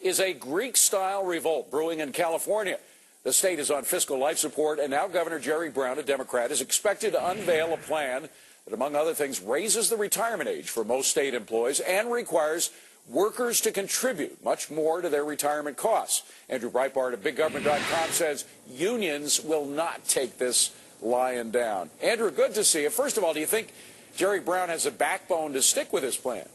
is a Greek-style revolt brewing in California. The state is on fiscal life support, and now Governor Jerry Brown, a Democrat, is expected to unveil a plan that, among other things, raises the retirement age for most state employees and requires workers to contribute much more to their retirement costs. Andrew Breitbart of BigGovernment.com says unions will not take this lying down. Andrew, good to see you. First of all, do you think Jerry Brown has a backbone to stick with his plan?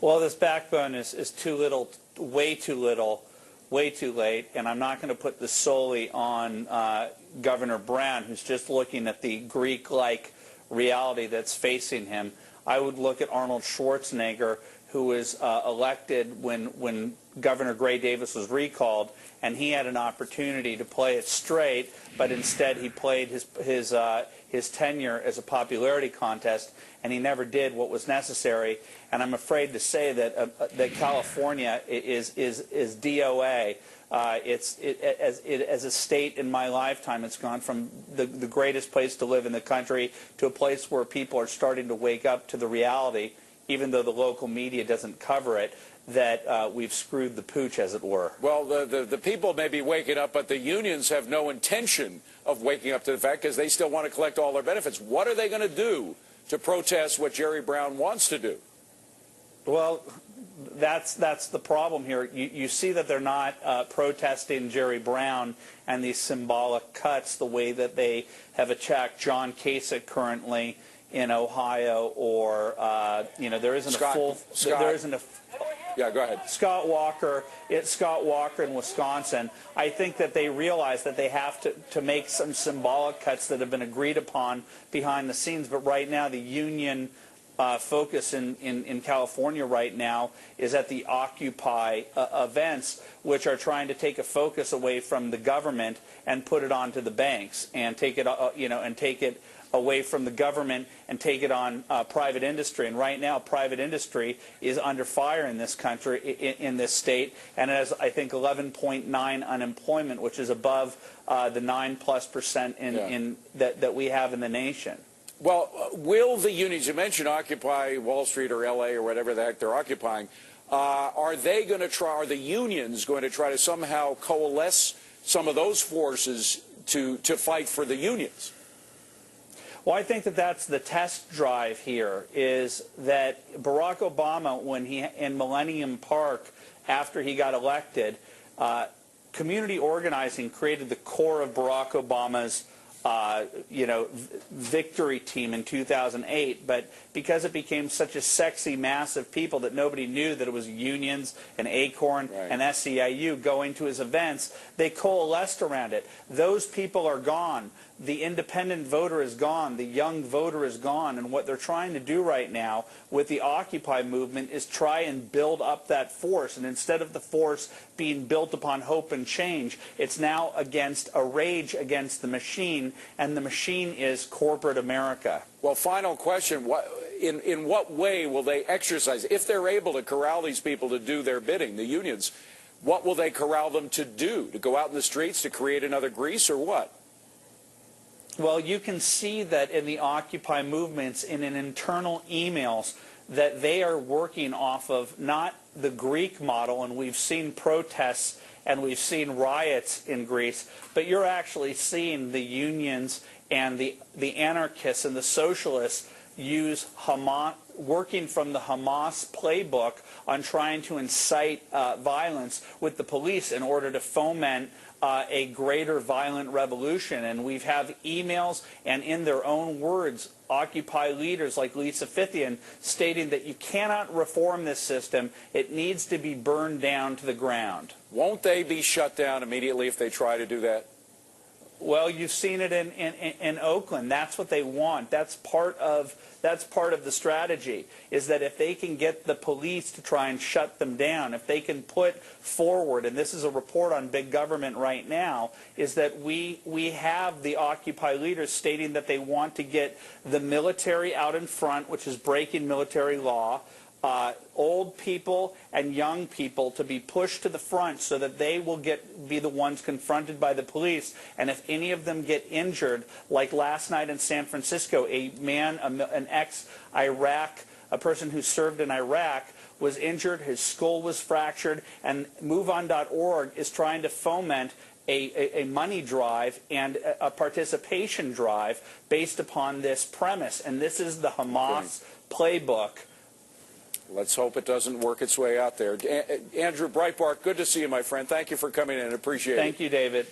Well, this backbone is too little, way too little, way too late, and I'm not going to put this solely on Governor Brown, who's just looking at the Greek-like reality that's facing him. I would look at Arnold Schwarzenegger, who was elected when Governor Gray Davis was recalled, and he had an opportunity to play it straight, but instead he played his tenure as a popularity contest, and he never did what was necessary. And I'm afraid to say that that California is DOA. As a state in my lifetime, it's gone from the greatest place to live in the country to a place where people are starting to wake up to the reality, even though the local media doesn't cover it, that we've screwed the pooch, as it were. Well, the people may be waking up, but the unions have no intention of waking up to the fact, because they still want to collect all their benefits. What are they going to do to protest what Jerry Brown wants to do? Well, that's the problem here. You see that they're not protesting Jerry Brown and these symbolic cuts the way that they have attacked John Kasich currently in Ohio, or there isn't a Yeah, go ahead. Scott Walker in Wisconsin. I think that they realize that they have to make some symbolic cuts that have been agreed upon behind the scenes. But right now, the union focus in California right now is at the Occupy events, which are trying to take a focus away from the government and put it onto the banks, and take it take it away from the government and take it on private industry. And right now, private industry is under fire in this country, in this state, and it has, I think, 11.9 unemployment, which is above the 9+% that we have in the nation. Well, will the unions, you mentioned Occupy Wall Street or L.A. or whatever the heck they're occupying, are the unions going to try to somehow coalesce some of those forces to fight for the unions? Well, I think that that's the test drive here, is that Barack Obama, when he in Millennium Park, after he got elected, community organizing created the core of Barack Obama's victory team in 2008, but because it became such a sexy mass of people that nobody knew that it was unions and Acorn and SEIU going to his events, they coalesced around it. Those people are gone. The independent voter is gone. The young voter is gone. And what they're trying to do right now with the Occupy movement is try and build up that force. And instead of the force being built upon hope and change, it's now against a rage against the machine, and the machine is corporate America. Well, final question. In what way will they exercise, if they're able to corral these people to do their bidding, the unions, what will they corral them to do? To go out in the streets to create another Greece, or what? Well, you can see that in the Occupy movements, in an internal emails, that they are working off of not the Greek model, and we've seen protests and we've seen riots in Greece, but you're actually seeing the unions and the anarchists and the socialists use Hamas, working from the Hamas Playbook on trying to incite violence with the police in order to foment a greater violent revolution. And we've had emails, and in their own words, Occupy leaders like Lisa Fithian stating that you cannot reform this system. It needs to be burned down to the ground. Won't they be shut down immediately if they try to do that? Well, you've seen it in Oakland. That's what they want. That's part of the strategy, is that if they can get the police to try and shut them down, if they can put forward, and this is a report on Big Government right now, is that we have the Occupy leaders stating that they want to get the military out in front, which is breaking military law, old people and young people to be pushed to the front so that they will be the ones confronted by the police. And if any of them get injured, like last night in San Francisco, a man, an ex-Iraq, a person who served in Iraq, was injured, his skull was fractured, and MoveOn.org is trying to foment a money drive and a participation drive based upon this premise. And this is the Hamas Playbook. Let's hope it doesn't work its way out there. Andrew, Breitbart, good to see you, my friend. Thank you for coming in. Appreciate it. Thank you, David.